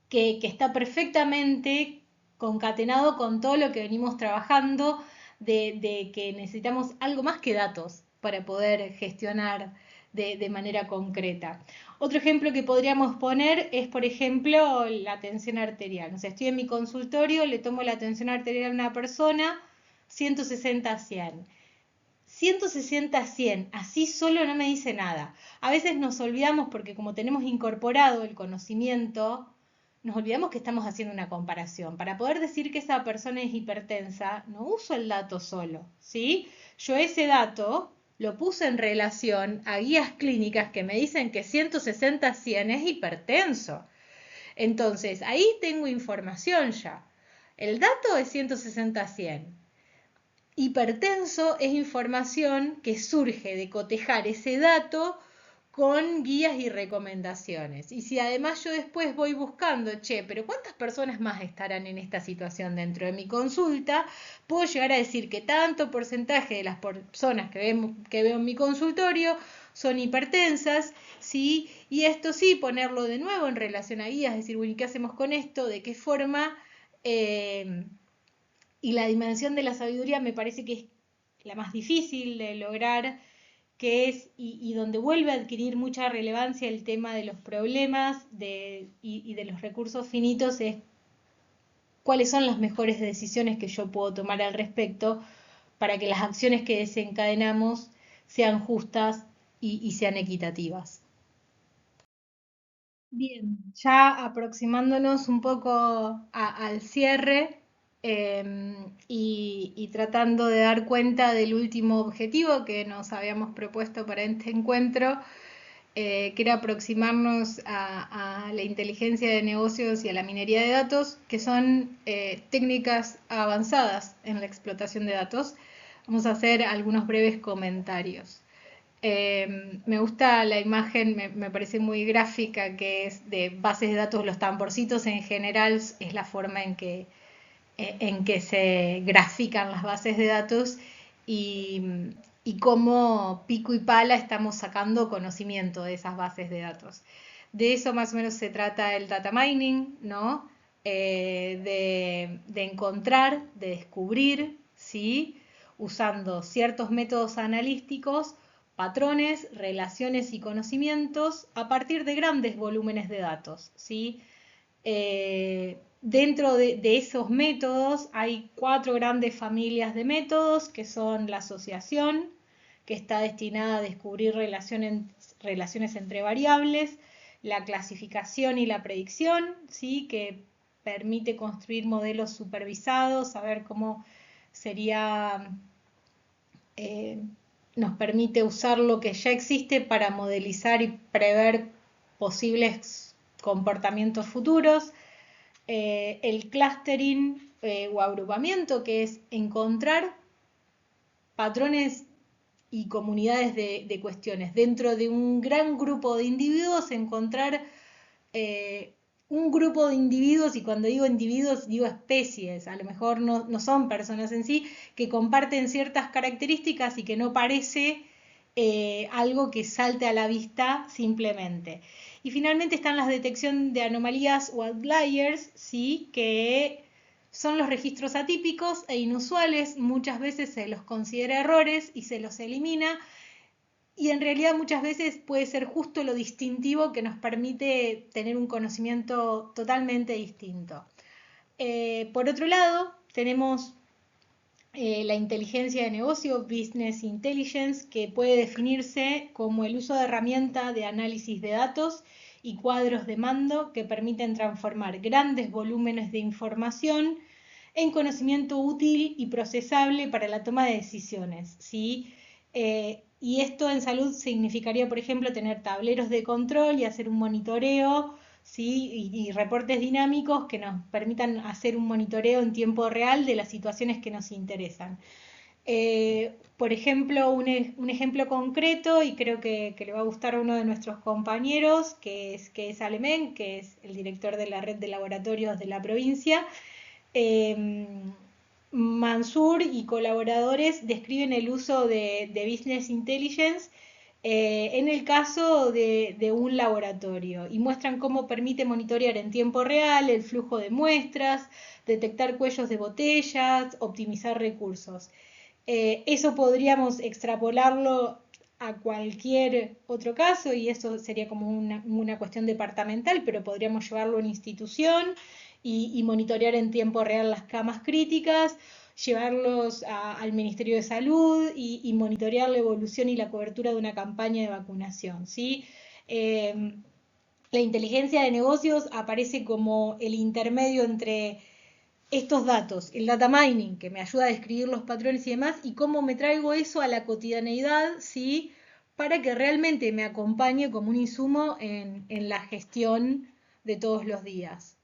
que está perfectamente concatenado con todo lo que venimos trabajando de que necesitamos algo más que datos para poder gestionar de manera concreta. Otro ejemplo que podríamos poner es, por ejemplo, la tensión arterial. O sea, estoy en mi consultorio, le tomo la tensión arterial a una persona, 160-100. 160-100, así solo no me dice nada. A veces nos olvidamos porque como tenemos incorporado el conocimiento, nos olvidamos que estamos haciendo una comparación. Para poder decir que esa persona es hipertensa, no uso el dato solo, ¿sí? Yo ese dato lo puse en relación a guías clínicas que me dicen que 160-100 es hipertenso. Entonces, ahí tengo información ya. El dato es 160-100. Hipertenso es información que surge de cotejar ese dato con guías y recomendaciones. Y si además yo después voy buscando, pero ¿cuántas personas más estarán en esta situación dentro de mi consulta? Puedo llegar a decir que tanto porcentaje de las personas que veo en mi consultorio son hipertensas, ¿sí? Y esto sí, ponerlo de nuevo en relación a guías, decir, bueno, ¿y qué hacemos con esto? ¿De qué forma? Y la dimensión de la sabiduría me parece que es la más difícil de lograr, que es, y donde vuelve a adquirir mucha relevancia el tema de los problemas y de los recursos finitos, es cuáles son las mejores decisiones que yo puedo tomar al respecto para que las acciones que desencadenamos sean justas y sean equitativas. Bien, ya aproximándonos un poco al cierre y tratando de dar cuenta del último objetivo que nos habíamos propuesto para este encuentro, que era aproximarnos a la inteligencia de negocios y a la minería de datos, que son técnicas avanzadas en la explotación de datos. Vamos a hacer algunos breves comentarios. Me gusta la imagen, me parece muy gráfica, que es de bases de datos, los tamborcitos en general es la forma en que se grafican las bases de datos y cómo pico y pala estamos sacando conocimiento de esas bases de datos. De eso más o menos se trata el data mining, ¿no? De encontrar, de descubrir, ¿sí? Usando ciertos métodos analíticos, patrones, relaciones y conocimientos a partir de grandes volúmenes de datos, ¿sí? Dentro de esos métodos hay 4 grandes familias de métodos, que son la asociación, que está destinada a descubrir relaciones entre variables, la clasificación y la predicción, ¿sí? Que permite construir modelos supervisados, saber cómo sería, nos permite usar lo que ya existe para modelizar y prever posibles comportamientos futuros. El clustering o agrupamiento, que es encontrar patrones y comunidades de cuestiones. Dentro de un gran grupo de individuos, encontrar un grupo de individuos, y cuando digo individuos digo especies, a lo mejor no son personas en sí, que comparten ciertas características y que no parece algo que salte a la vista simplemente. Y finalmente están las detección de anomalías o outliers, ¿sí? Que son los registros atípicos e inusuales, muchas veces se los considera errores y se los elimina, y en realidad muchas veces puede ser justo lo distintivo que nos permite tener un conocimiento totalmente distinto. Por otro lado, tenemos la inteligencia de negocio, Business Intelligence, que puede definirse como el uso de herramientas de análisis de datos y cuadros de mando que permiten transformar grandes volúmenes de información en conocimiento útil y procesable para la toma de decisiones, ¿sí? Y esto en salud significaría, por ejemplo, tener tableros de control y hacer un monitoreo, ¿sí? Y reportes dinámicos que nos permitan hacer un monitoreo en tiempo real de las situaciones que nos interesan. Por ejemplo, un ejemplo concreto, y creo que le va a gustar a uno de nuestros compañeros, que es Alemán, que es el director de la red de laboratorios de la provincia. Mansur y colaboradores describen el uso de Business Intelligence en el caso de un laboratorio y muestran cómo permite monitorear en tiempo real el flujo de muestras, detectar cuellos de botellas, optimizar recursos. Eso podríamos extrapolarlo a cualquier otro caso y eso sería como una cuestión departamental, pero podríamos llevarlo a una institución y monitorear en tiempo real las camas críticas, llevarlos al Ministerio de Salud y monitorear la evolución y la cobertura de una campaña de vacunación, ¿sí? La inteligencia de negocios aparece como el intermedio entre estos datos, el data mining, que me ayuda a describir los patrones y demás, y cómo me traigo eso a la cotidianeidad, ¿sí? Para que realmente me acompañe como un insumo en la gestión de todos los días.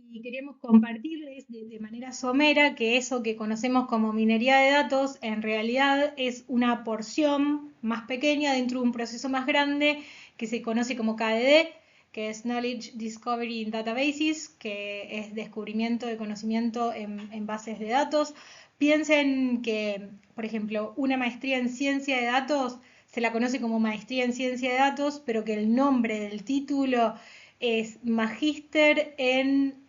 Y queríamos compartirles de manera somera que eso que conocemos como minería de datos en realidad es una porción más pequeña dentro de un proceso más grande que se conoce como KDD, que es Knowledge Discovery in Databases, que es descubrimiento de conocimiento en bases de datos. Piensen que, por ejemplo, una maestría en ciencia de datos se la conoce como maestría en ciencia de datos, pero que el nombre del título es Magíster en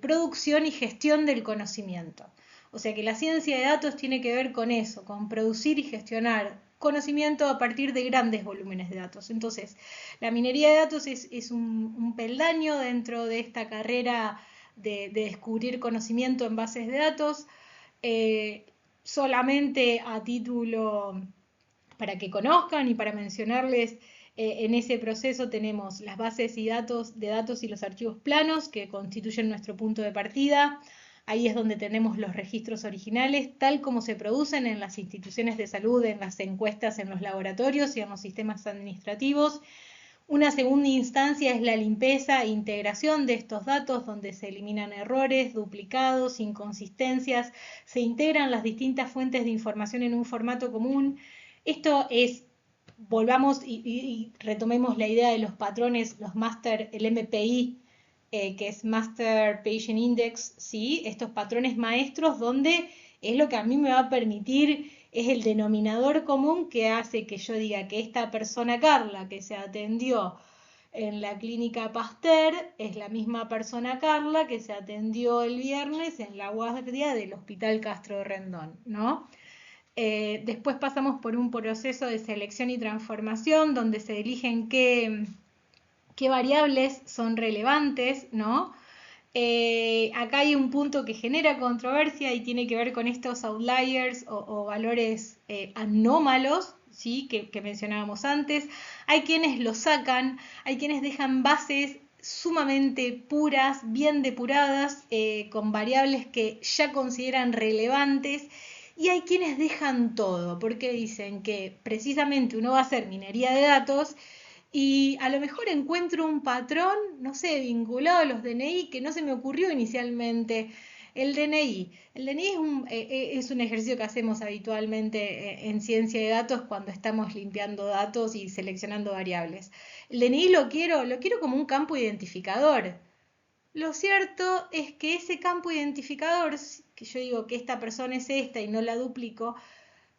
producción y gestión del conocimiento. O sea que la ciencia de datos tiene que ver con eso, con producir y gestionar conocimiento a partir de grandes volúmenes de datos. Entonces, la minería de datos es un peldaño dentro de esta carrera de descubrir conocimiento en bases de datos. Solamente a título para que conozcan y para mencionarles, en ese proceso tenemos las bases y de datos y los archivos planos que constituyen nuestro punto de partida. Ahí es donde tenemos los registros originales, tal como se producen en las instituciones de salud, en las encuestas, en los laboratorios y en los sistemas administrativos. Una segunda instancia es la limpieza e integración de estos datos, donde se eliminan errores, duplicados, inconsistencias, se integran las distintas fuentes de información en un formato común. Esto es, volvamos y retomemos la idea de los patrones, los master, el MPI, que es Master Patient Index, ¿sí? Estos patrones maestros donde es lo que a mí me va a permitir, es el denominador común que hace que yo diga que esta persona Carla que se atendió en la clínica Pasteur es la misma persona Carla que se atendió el viernes en la guardia del Hospital Castro de Rendón, ¿no? Después pasamos por un proceso de selección y transformación donde se eligen qué qué variables son relevantes, ¿no? Acá hay un punto que genera controversia y tiene que ver con estos outliers o valores anómalos, ¿sí? que mencionábamos antes. Hay quienes lo sacan, hay quienes dejan bases sumamente puras, bien depuradas, con variables que ya consideran relevantes, y hay quienes dejan todo, porque dicen que precisamente uno va a hacer minería de datos y a lo mejor encuentro un patrón, no sé, vinculado a los DNI que no se me ocurrió inicialmente. El DNI. El DNI es un ejercicio que hacemos habitualmente en ciencia de datos cuando estamos limpiando datos y seleccionando variables. El DNI lo quiero como un campo identificador. Lo cierto es que ese campo identificador, que yo digo que esta persona es esta y no la duplico,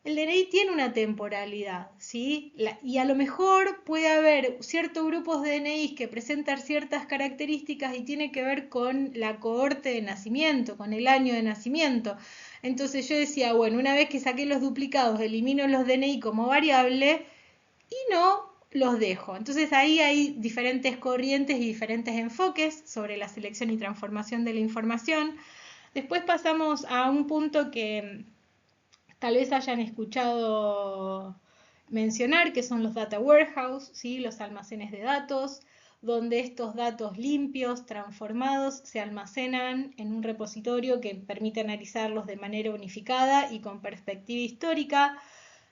el DNI tiene una temporalidad, ¿sí? Y a lo mejor puede haber ciertos grupos de DNIs que presentan ciertas características y tiene que ver con la cohorte de nacimiento, con el año de nacimiento. Entonces yo decía, bueno, una vez que saqué los duplicados, elimino los DNI como variable y no los dejo. Entonces ahí hay diferentes corrientes y diferentes enfoques sobre la selección y transformación de la información. Después pasamos a un punto que tal vez hayan escuchado mencionar, que son los data warehouse, ¿sí? Los almacenes de datos, donde estos datos limpios, transformados, se almacenan en un repositorio que permite analizarlos de manera unificada y con perspectiva histórica.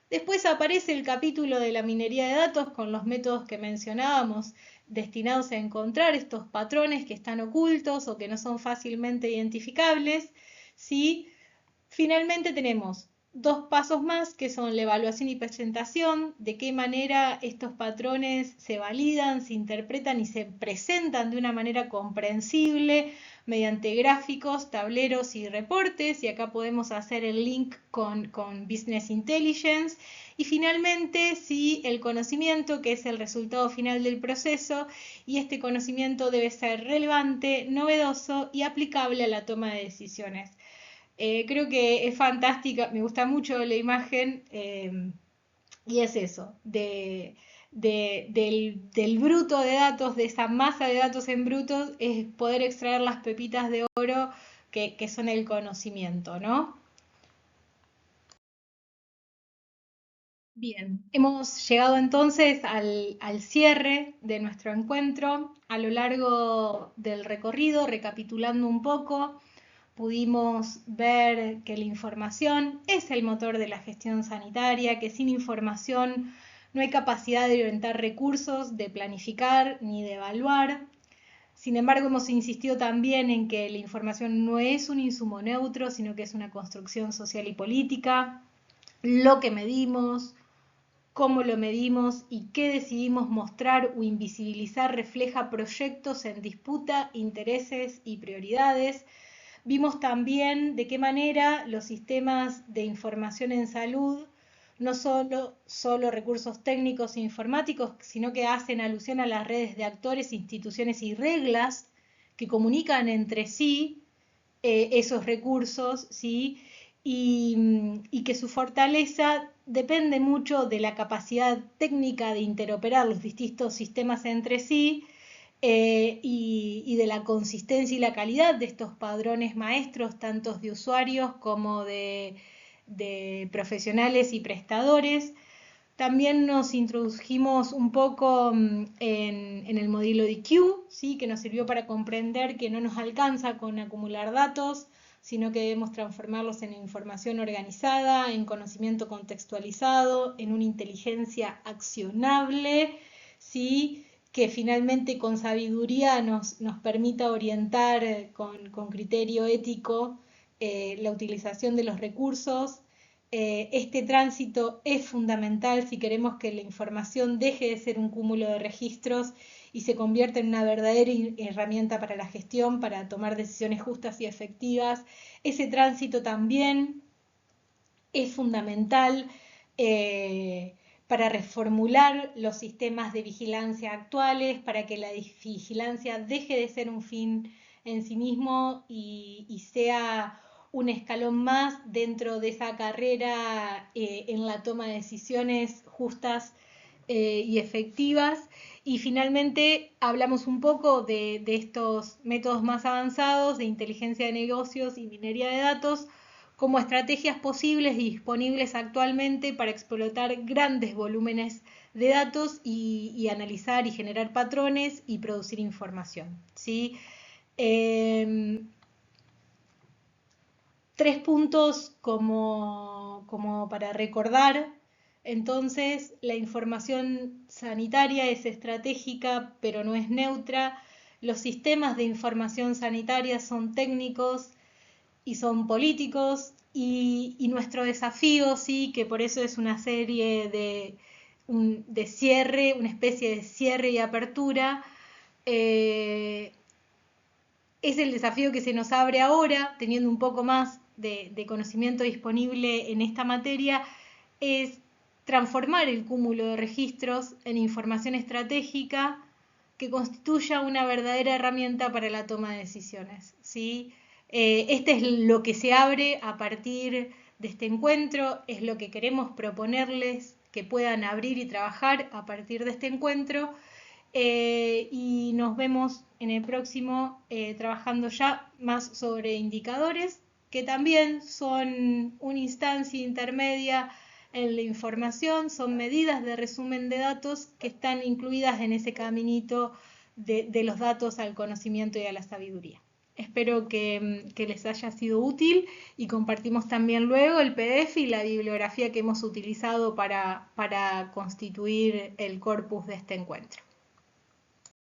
Después aparece el capítulo de la minería de datos con los métodos que mencionábamos, destinados a encontrar estos patrones que están ocultos o que no son fácilmente identificables, ¿sí? Finalmente tenemos dos pasos más que son la evaluación y presentación, de qué manera estos patrones se validan, se interpretan y se presentan de una manera comprensible mediante gráficos, tableros y reportes, y acá podemos hacer el link con Business Intelligence. Y finalmente, sí, el conocimiento, que es el resultado final del proceso, y este conocimiento debe ser relevante, novedoso y aplicable a la toma de decisiones. Creo que es fantástica, me gusta mucho la imagen y es eso, del bruto de datos, de esa masa de datos en bruto, es poder extraer las pepitas de oro que son el conocimiento, ¿no? Bien, hemos llegado entonces al cierre de nuestro encuentro. A lo largo del recorrido, recapitulando un poco, pudimos ver que la información es el motor de la gestión sanitaria, que sin información no hay capacidad de orientar recursos, de planificar ni de evaluar. Sin embargo, hemos insistido también en que la información no es un insumo neutro, sino que es una construcción social y política. Lo que medimos, cómo lo medimos y qué decidimos mostrar o invisibilizar refleja proyectos en disputa, intereses y prioridades. Vimos también de qué manera los sistemas de información en salud no solo recursos técnicos e informáticos, sino que hacen alusión a las redes de actores, instituciones y reglas que comunican entre sí esos recursos, ¿sí? Y que su fortaleza depende mucho de la capacidad técnica de interoperar los distintos sistemas entre sí y de la consistencia y la calidad de estos padrones maestros, tanto de usuarios como de profesionales y prestadores. También nos introdujimos un poco en el modelo de Q, ¿sí? Que nos sirvió para comprender que no nos alcanza con acumular datos, sino que debemos transformarlos en información organizada, en conocimiento contextualizado, en una inteligencia accionable, ¿sí? Que finalmente con sabiduría nos permita orientar con criterio ético la utilización de los recursos. Este tránsito es fundamental si queremos que la información deje de ser un cúmulo de registros y se convierta en una verdadera herramienta para la gestión, para tomar decisiones justas y efectivas. Ese tránsito también es fundamental para reformular los sistemas de vigilancia actuales, para que la vigilancia deje de ser un fin en sí mismo y sea un escalón más dentro de esa carrera en la toma de decisiones justas y efectivas. Y finalmente hablamos un poco de estos métodos más avanzados de inteligencia de negocios y minería de datos como estrategias posibles y disponibles actualmente para explotar grandes volúmenes de datos y analizar y generar patrones y producir información, ¿sí? 3 puntos como para recordar. Entonces, la información sanitaria es estratégica, pero no es neutra. Los sistemas de información sanitaria son técnicos y son políticos, y nuestro desafío, sí, que por eso es una serie de cierre, una especie de cierre y apertura, es el desafío que se nos abre ahora, teniendo un poco más de conocimiento disponible en esta materia, es transformar el cúmulo de registros en información estratégica que constituya una verdadera herramienta para la toma de decisiones, ¿sí? Este es lo que se abre a partir de este encuentro, es lo que queremos proponerles que puedan abrir y trabajar a partir de este encuentro. Y nos vemos en el próximo trabajando ya más sobre indicadores, que también son una instancia intermedia en la información, son medidas de resumen de datos que están incluidas en ese caminito de los datos al conocimiento y a la sabiduría. Espero que les haya sido útil, y compartimos también luego el PDF y la bibliografía que hemos utilizado para constituir el corpus de este encuentro.